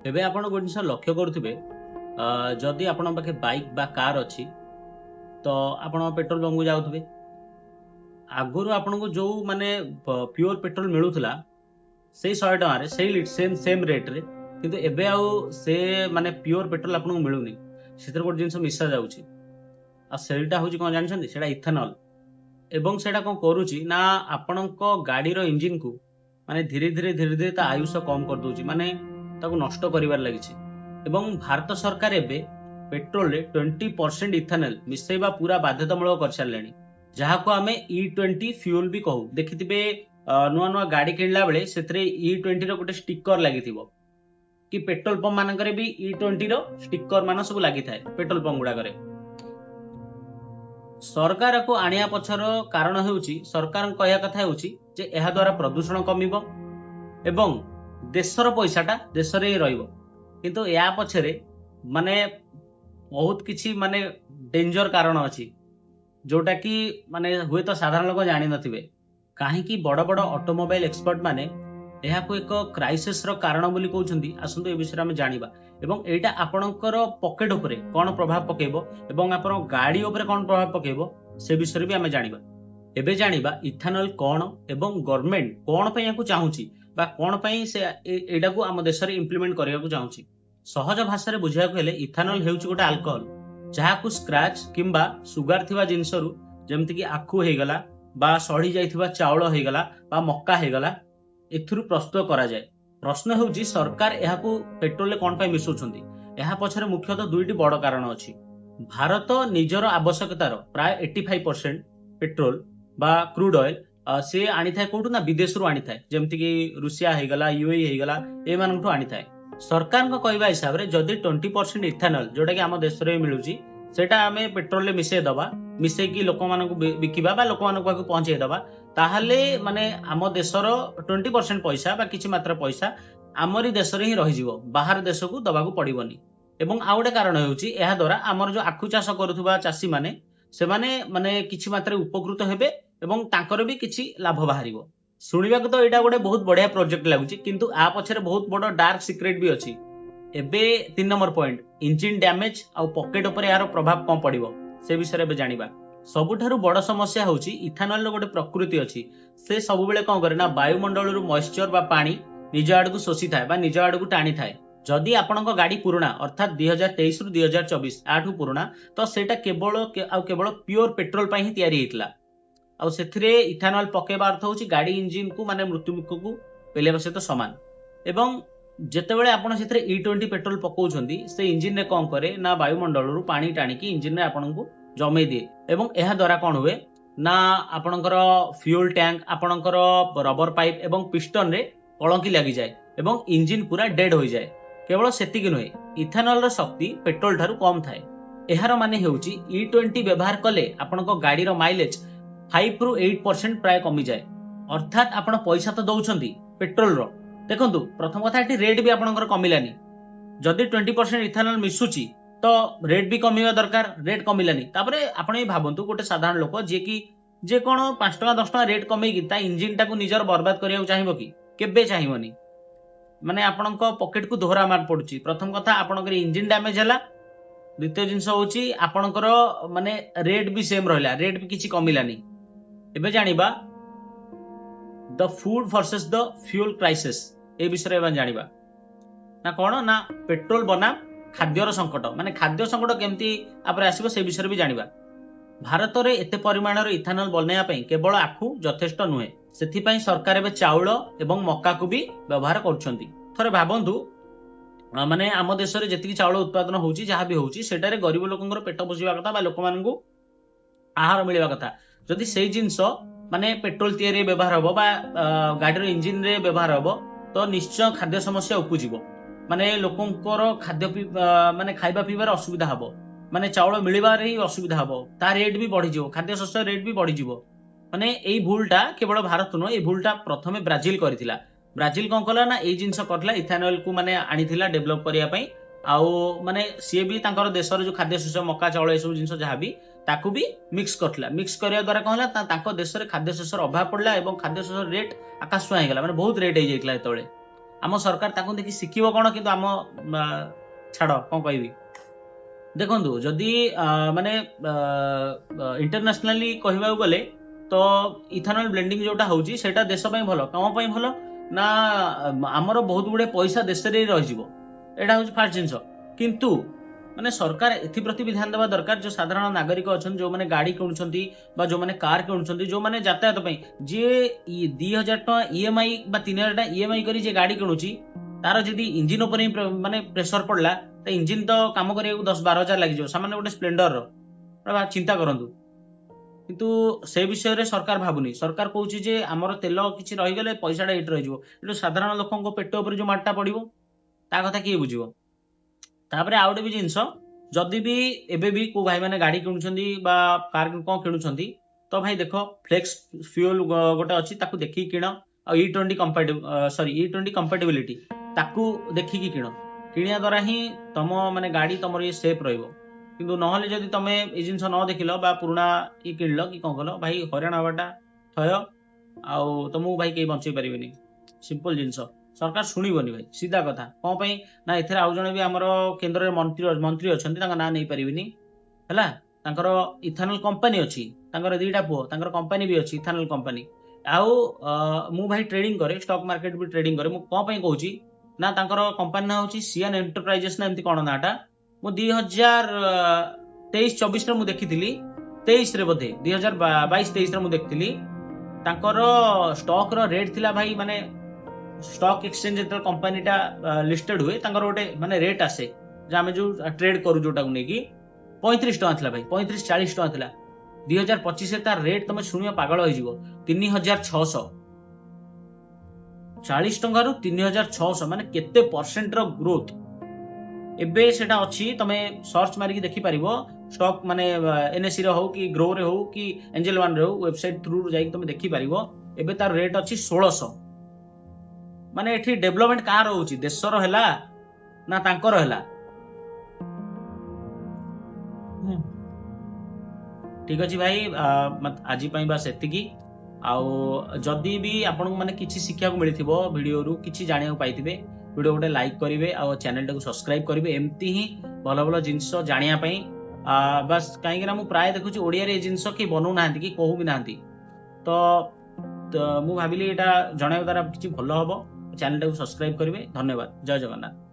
ଏବେ ଆପଣ ଗୋଟେ ଜିନିଷ ଲକ୍ଷ୍ୟ କରୁଥିବେ, ଯଦି ଆପଣଙ୍କ ପାଖେ ବାଇକ୍ ବା କାର୍ ଅଛି ତ ଆପଣ ପେଟ୍ରୋଲ ପମ୍ପକୁ ଯାଉଥିବେ। ଆଗରୁ ଆପଣଙ୍କୁ ଯୋଉ ମାନେ ପିଓର ପେଟ୍ରୋଲ ମିଳୁଥିଲା ସେଇ 100 ଟଙ୍କାରେ ସେଇ ସେମ୍ ସେମ୍ ରେଟ୍‌ରେ, କିନ୍ତୁ ଏବେ ଆଉ ସେ ମାନେ ପିଓର ପେଟ୍ରୋଲ ଆପଣଙ୍କୁ ମିଳୁନି। ସେଥିରେ ଗୋଟେ ଜିନିଷ ମିଶା ଯାଉଛି, ଆଉ ସେଇଟା ହଉଛି କଣ ଜାଣିଛନ୍ତି? ସେଇଟା ଇଥାନଲ। ଏବଂ ସେଇଟା କଣ କରୁଛି ନା ଆପଣଙ୍କ ଗାଡିର ଇଞ୍ଜିନକୁ ମାନେ ଧୀରେ ଧୀରେ ତା ଆୟୁଷ କମ କରିଦଉଛି, ମାନେ ତାକୁ ନଷ୍ଟ କରିବାରେ ଲାଗିଛି। ଏବଂ ଭାରତ ସରକାର ଏବେ ପେଟ୍ରୋଲରେ 20% ଇଥାନଲ ମିଶେଇବା ପୁରା ବାଧ୍ୟତାମୂଳକ କରିସାରିଲେଣି, ଯାହାକୁ ଆମେ E20 ଫ୍ୟୁଲ ବି କହୁ। ଦେଖିଥିବେ ନୂଆ ନୂଆ ଗାଡି କିଣିଲା ବେଳେ ସେଥିରେ E20 ର ଗୋଟେ ଷ୍ଟିକର ଲାଗିଥିବ, କି ପେଟ୍ରୋଲ ପମ୍ପ ମାନଙ୍କରେ ବି E20 ର ଷ୍ଟିକର ମାନ ସବୁ ଲାଗିଥାଏ ପେଟ୍ରୋଲ ପମ୍ପ ଗୁଡାକରେ। ସରକାରକୁ ଆଣିବା ପଛର କାରଣ ହେଉଛି, ସରକାରଙ୍କ କହିବା କଥା ହେଉଛି ଯେ ଏହା ଦ୍ୱାରା ପ୍ରଦୂଷଣ କମିବ ଏବଂ ଦେଶର ପଇସାଟା ଦେଶରେ ହିଁ ରହିବ। କିନ୍ତୁ ଏହା ପଛରେ ମାନେ ବହୁତ କିଛି ମାନେ ଡେଞ୍ଜର କାରଣ ଅଛି, ଯୋଉଟା କି ମାନେ ହୁଏତ ସାଧାରଣ ଲୋକ ଜାଣିନଥିବେ। କାହିଁକି ବଡ ବଡ ଅଟୋମୋବାଇଲ ଏକ୍ସପର୍ଟ ମାନେ ଏହାକୁ ଏକ କ୍ରାଇସିସର କାରଣ ବୋଲି କହୁଛନ୍ତି? ଆସନ୍ତୁ ଏ ବିଷୟରେ ଆମେ ଜାଣିବା। ଏବଂ ଏଇଟା ଆପଣଙ୍କର ପକେଟ ଉପରେ କଣ ପ୍ରଭାବ ପକେଇବ ଏବଂ ଆପଣଙ୍କ ଗାଡି ଉପରେ କଣ ପ୍ରଭାବ ପକେଇବ ସେ ବିଷୟରେ ବି ଆମେ ଜାଣିବା। ଏବେ ଜାଣିବା ଇଥାନଲ କଣ ଏବଂ ଗଭର୍ଣ୍ଣମେଣ୍ଟ କଣ ପାଇଁ ଏହାକୁ ଚାହୁଁଛି, ବା କଣ ପାଇଁ ସେ ଏଇଟାକୁ ଆମ ଦେଶରେ ଇମ୍ପ୍ଲିମେଣ୍ଟ କରିବାକୁ ଚାହୁଁଛି। ସହଜ ଭାଷାରେ ବୁଝିବାକୁ ହେଲେ ଇଥାନଲ ହେଉଛି ଗୋଟେ ଆଲକୋହଲ, ଯାହାକୁ ସ୍କ୍ରାଚ କିମ୍ବା ସୁଗାର ଥିବା ଜିନିଷରୁ, ଯେମିତିକି ଆଖୁ ହେଇଗଲା ବା ସଢି ଯାଇଥିବା ଚାଉଳ ହେଇଗଲା ବା ମକା ହେଇଗଲା, ଏଥିରୁ ପ୍ରସ୍ତୁତ କରାଯାଏ। ପ୍ରଶ୍ନ ହେଉଛି ସରକାର ଏହାକୁ ପେଟ୍ରୋଲରେ କଣ ପାଇଁ ମିଶାଉଛନ୍ତି? ଏହା ପଛରେ ମୁଖ୍ୟତଃ ଦୁଇଟି ବଡ କାରଣ ଅଛି। ଭାରତ ନିଜର ଆବଶ୍ୟକତାର ପ୍ରାୟ 85% ପେଟ୍ରୋଲ ବା କ୍ରୁଡ ଅଏଲ ସେ ଆଣିଥାଏ କୋଉଠୁ? ନା ବିଦେଶରୁ ଆଣିଥାଏ, ଯେମିତିକି ରୁଷିଆ ହେଇଗଲା, ୟୁଏଇ ହେଇଗଲା, ଏମାନଙ୍କଠୁ ଆଣିଥାଏ। ସରକାରଙ୍କ କହିବା ହିସାବରେ ଯଦି 20% ଇଥାନଲ ଯୋଉଟା କି ଆମ ଦେଶରେ ମିଳୁଛି ସେଟା ଆମେ ପେଟ୍ରୋଲରେ ମିଶେଇ ଦବା, ମିଶେଇକି ଲୋକମାନଙ୍କୁ ବିକିବା ବା ଲୋକମାନଙ୍କ ପାଖକୁ ପହଞ୍ଚେଇ ଦବା, ତାହେଲେ ମାନେ ଆମ ଦେଶର 20% ପଇସା ବା କିଛି ମାତ୍ରା ପଇସା ଆମରି ଦେଶରେ ହିଁ ରହିଯିବ, ବାହାର ଦେଶକୁ ଦବାକୁ ପଡିବନି। ଏବଂ ଆଉ ଗୋଟେ କାରଣ ହେଉଛି, ଏହା ଦ୍ୱାରା ଆମର ଯୋଉ ଆଖୁ ଚାଷ କରୁଥିବା ଚାଷୀ ମାନେ ସେମାନେ ମାନେ କିଛି ମାତ୍ରାରେ ଉପକୃତ ହେବେ ଏବଂ ତାଙ୍କର ବି କିଛି ଲାଭ ବାହାରିବ। ଶୁଣିବାକୁ ତ ଏଇଟା ଗୋଟେ ବହୁତ ବଢିଆ ପ୍ରୋଜେକ୍ଟ ଲାଗୁଛି, କିନ୍ତୁ ଆ ପଛରେ ବହୁତ ବଡ ଡାର୍କ ସିକ୍ରେଟ ବି ଅଛି। ଏବେ 3 ନମ୍ବର ପଏଣ୍ଟ, ଇଞ୍ଜିନ ଡ୍ୟାମେଜ ଆଉ ପକେଟ ଉପରେ ଏହାର ପ୍ରଭାବ କଣ ପଡିବ ସେ ବିଷୟରେ ଏବେ ଜାଣିବା। ସବୁଠାରୁ ବଡ ସମସ୍ୟା ହେଉଛି ଇଥାନଲର ଗୋଟେ ପ୍ରକୃତି ଅଛି, ସେ ସବୁବେଳେ କଣ କରେ ନା ବାୟୁମଣ୍ଡଳରୁ ମଏଶ୍ଚର ବା ପାଣି ନିଜ ଆଡକୁ ଶୋଷିଥାଏ ବା ନିଜ ଆଡକୁ ଟାଣିଥାଏ। ଯଦି ଆପଣଙ୍କ ଗାଡି ପୁରୁଣା, ଅର୍ଥାତ୍ 2023 ରୁ 2024 ଆଠୁ ପୁରୁଣା, ତ ସେଇଟା କେବଳ ଆଉ କେବଳ ପିଓର ପେଟ୍ରୋଲ ପାଇଁ ହିଁ ତିଆରି ହେଇଥିଲା। ଆଉ ସେଥିରେ ଇଥାନଲ ପକେଇବା ଅର୍ଥ ହେଉଛି ଗାଡି ଇଞ୍ଜିନକୁ ମାନେ ମୃତ୍ୟୁ ମୁଖକୁ ପେଲିବା ସହିତ ସମାନ। ଏବଂ ଯେତେବେଳେ ଆପଣ ସେଥିରେ E20 ପେଟ୍ରୋଲ ପକାଉଛନ୍ତି, ସେ ଇଞ୍ଜିନରେ କଣ କରେ ନା ବାୟୁମଣ୍ଡଳରୁ ପାଣି ଟାଣିକି ଇଞ୍ଜିନରେ ଆପଣଙ୍କୁ ଜମେଇ ଦିଏ। ଏବଂ ଏହା ଦ୍ୱାରା କଣ ହୁଏ ନା ଆପଣଙ୍କର ଫ୍ୟୁଲ ଟ୍ୟାଙ୍କ, ଆପଣଙ୍କର ରବର ପାଇପ ଏବଂ ପିଷ୍ଟନରେ କଳଙ୍କି ଲାଗିଯାଏ ଏବଂ ଇଞ୍ଜିନ ପୁରା ଡେଡ୍ ହୋଇଯାଏ। କେବଳ ସେତିକି ନୁହେଁ, ଇଥାନଲର ଶକ୍ତି ପେଟ୍ରୋଲ ଠାରୁ କମ ଥାଏ। ଏହାର ମାନେ ହେଉଛି E20 ବ୍ୟବହାର କଲେ ଆପଣଙ୍କ ଗାଡିର ମାଇଲେଜ 5 ରୁ 8% ପ୍ରାୟ କମିଯାଏ। ଅର୍ଥାତ୍ ଆପଣ ପଇସା ତ ଦଉଛନ୍ତି ପେଟ୍ରୋଲର, ଦେଖନ୍ତୁ ପ୍ରଥମ କଥା ଏଠି ରେଟ୍ ବି ଆପଣଙ୍କର କମିଲାନି। ଯଦି 20% ଇଥାନଲ ମିଶୁଛି ତ ରେଟ୍ ବି କମିବା ଦରକାର, ରେଟ୍ କମିଲାନି। ତାପରେ ଆପଣ ବି ଭାବନ୍ତୁ, ଗୋଟେ ସାଧାରଣ ଲୋକ ଯିଏକି ଯେ କଣ 5 ଟଙ୍କା 10 ଟଙ୍କା ରେଟ୍ କମେଇକି ତା ଇଞ୍ଜିନଟାକୁ ନିଜର ବର୍ବାଦ କରିବାକୁ ଚାହିଁବ କି? କେବେ ଚାହିଁବନି। ମାନେ ଆପଣଙ୍କ ପକେଟକୁ ଦୋହରା ମାର ପଡୁଛି। ପ୍ରଥମ କଥା ଆପଣଙ୍କର ଇଞ୍ଜିନ ଡ୍ୟାମେଜ ହେଲା, ଦ୍ୱିତୀୟ ଜିନିଷ ହଉଛି ଆପଣଙ୍କର ମାନେ ରେଟ୍ ବି ସେମ ରହିଲା, ରେଟ୍ ବି କିଛି କମିଲାନି। ଏବେ ଜାଣିବା ଦ ଫୁଡ ଭର୍ସେସ ଦ ଫ୍ୟୁଲ କ୍ରାଇସିସ୍, ଏ ବିଷୟରେ ଏବେ ଜାଣିବା। ନା କଣ ନା ପେଟ୍ରୋଲ ବନାମ ଖାଦ୍ୟର ସଙ୍କଟ, ମାନେ ଖାଦ୍ୟ ସଙ୍କଟ କେମିତି ଆପରେ ଆସିବ ସେ ବିଷୟରେ ବି ଜାଣିବା। ଭାରତରେ ଏତେ ପରିମାଣର ଇଥାନଲ ବନେଇବା ପାଇଁ କେବଳ ଆଖୁ ଯଥେଷ୍ଟ ନୁହେଁ, ସେଥିପାଇଁ ସରକାର ଏବେ ଚାଉଳ ଏବଂ ମକାକୁ ବି ବ୍ୟବହାର କରୁଛନ୍ତି। ଥରେ ଭାବନ୍ତୁ, ମାନେ ଆମ ଦେଶରେ ଯେତିକି ଚାଉଳ ଉତ୍ପାଦନ ହଉଛି, ଯାହା ବି ହଉଛି ସେଟାରେ ଗରିବ ଲୋକଙ୍କର ପେଟ ପୋଷିବା କଥା ବା ଲୋକମାନଙ୍କୁ ଆହାର ମିଳିବା କଥା। ଯଦି ସେଇ ଜିନିଷ ମାନେ ପେଟ୍ରୋଲ ତିଆରି ବ୍ୟବହାର ହବ ବା ଗାଡିର ଇଞ୍ଜିନରେ ବ୍ୟବହାର ହବ, ତ ନିଶ୍ଚୟ ଖାଦ୍ୟ ସମସ୍ୟା ଉପୁଜିବ। ମାନେ ଲୋକଙ୍କର ମାନେ ଖାଇବା ପିଇବାରେ ଅସୁବିଧା ହବ, ମାନେ ଚାଉଳ ମିଳିବାରେ ହିଁ ଅସୁବିଧା ହବ, ତା ରେଟ୍ ବି ବଢିଯିବ, ଖାଦ୍ୟ ଶସ୍ୟ ରେଟ୍ ବି ବଢିଯିବ। ମାନେ ଏଇ ଭୁଲଟା କେବଳ ଭାରତ ନୁହଁ, ଏଇ ଭୁଲଟା ପ୍ରଥମେ ବ୍ରାଜିଲ କରିଥିଲା। ବ୍ରାଜିଲ କଣ କଲା ନା ଏଇ ଜିନିଷ କରିଥିଲା, ଇଥାନଲକୁ ମାନେ ଆଣିଥିଲା ଡେଭଲପ କରିବା ପାଇଁ। ଆଉ ମାନେ ସିଏ ବି ତାଙ୍କର ଦେଶର ଯୋଉ ଖାଦ୍ୟ ଶସ୍ୟ ମକା ଚାଉଳ ଏସବୁ ଜିନିଷ ଯାହାବି, ତାକୁ ବି ମିକ୍ସ କରିଥିଲା। ମିକ୍ସ କରିବା ଦ୍ୱାରା କଣ ହେଲା, ତାଙ୍କ ଦେଶରେ ଖାଦ୍ୟ ଶସ୍ୟର ଅଭାବ ପଡିଲା ଏବଂ ଖାଦ୍ୟ ଶସ୍ୟର ରେଟ୍ ଆକାଶ ଛୁଆଁ ହେଇଗଲା, ମାନେ ବହୁତ ରେଟ୍ ହେଇଯାଇଥିଲା ଯେତେବେଳେ। आम सरकार ताकू देखि शिखिबो कोन किंतु आम छाड़ कोन कहबी देखंतु जदि माने इंटरनेशनली कहबा गले तो इथेनॉल ब्लेंडिंग जोटा होउची सेटा देश पई भलो कम पई भलो ना हमर बहुत गुडे पैसा देश रे रहि जिवो एटा होउची फास्ट जिंस किंतु माने सरकार एथि प्रति भी ध्यान देवा दरकार जो साधारण नागरिक अछन जो माने गाड़ी किणुछंती बा जो माने कार किणुछंती जो माने यातायात पई जे 2000 टका ईएमआई बा 3000 टका ईएमआई करी जे गाड़ी किणुची तार जदि इंजिन ऊपर माने प्रेशर पड़ला तो इंजिन तो काम करिया 10-12 हजार लगी सामान्य गोटे स्प्लेंडर चिंता करंतु किंतु से विषय रे सरकार भाबुनी सरकार कहूची जे हमर तेल किछि रहि गेले पैसाटा एट रहि जिवो एटो साधारण लोकंको पेट ऊपर जो माटा पड़िबो ता कथा किए बुझिबो तापरे आ गोटे भी जिंस जदि भी एबे भी को भाई माने गाड़ी किणुछंती बा कार कोन किणुछंती तो भाई देखो फ्लेक्स फ्यूल गोटे अछि ताकू देखि किण आ E20 कंपैटिबिलिटी ताकू देखि कि किण किणिया द्वारा ही तम माने गाड़ी तमर ये सेफ रहइबो किंतु नहले जदि तमे ए जिंस न देखिलो बा पुराना ई किणलो कि कोन कलो भाई हरियाणा हवाटा थय आउ तमु भाई के बंचै परिबेनी सिंपल जिंस सरकार शुणिबनी भाई सीधा कथा कोन पई ना एथरे आउ जणे भी हमर केंद्र रे मंत्री अछंती तांका ना नै परिबेनी हला तांकर इथेनॉल कंपनी अछि तांकर दीटा पो तांकर कंपनी भी अछि इथेनॉल कंपनी आउ मु भाई ट्रेडिंग करे स्टॉक मार्केट भी ट्रेडिंग करे मु कोन पई कहूची ना तांकर कंपनी ना होची सियान एंटरप्राइजेस ना एमती कोन नाटा मु 2023-24 रे मु देखिथिली 23 रे बोधे 2022-23 रे मु देखिथिली तांकर स्टॉक रो रेट थिला भाई माने स्टॉक एक्सचेंज जो कंपनी टा लिस्टेड हुए तांकर गोटे माने रेट आसे जे आमे जो ट्रेड करू जोटा को नेकी 35 टका थिला भाई 35-40 टका थिला 2025 रे तार रेट तमे सुनियो पागल होई जिवो 3600 40 टका रु 3600 माने केते परसेंट रो ग्रोथ एबे सेटा अछि तमे सर्च मारी कि देखि परिबो स्टॉक माने एनएससी रे हो कि ग्रो रे हो कि एंजल वन रे हो वेबसाइट थ्रू जाई तमे देखि परिबो एबे तार रेट अछि 1600 माने एठी डेवलपमेंट कार होउची देशर हैला ना तांकर हैला ठीक अछि भाई आजि पई बस एतिकी आउ जदि भी आपन माने किछि शिक्षा को मिलिथिबो वीडियो रु किछि जानिया पाइथिबे वीडियो गोटे लाइक करिवे आ चैनल टाको सब्सक्राइब करिवे एम्ति ही भलो भलो जिंस जानिया पई बस काहे कि ना मु प्राय देखुची ओडिया रे जिंस की बनौ नाहंती कि कहू भी नाहंती तो मु भाबिली एटा जणाय द्वारा किछि भलो हबो चैनल टाको सब्सक्राइब करिवे धन्यवाद जय जगन्नाथ।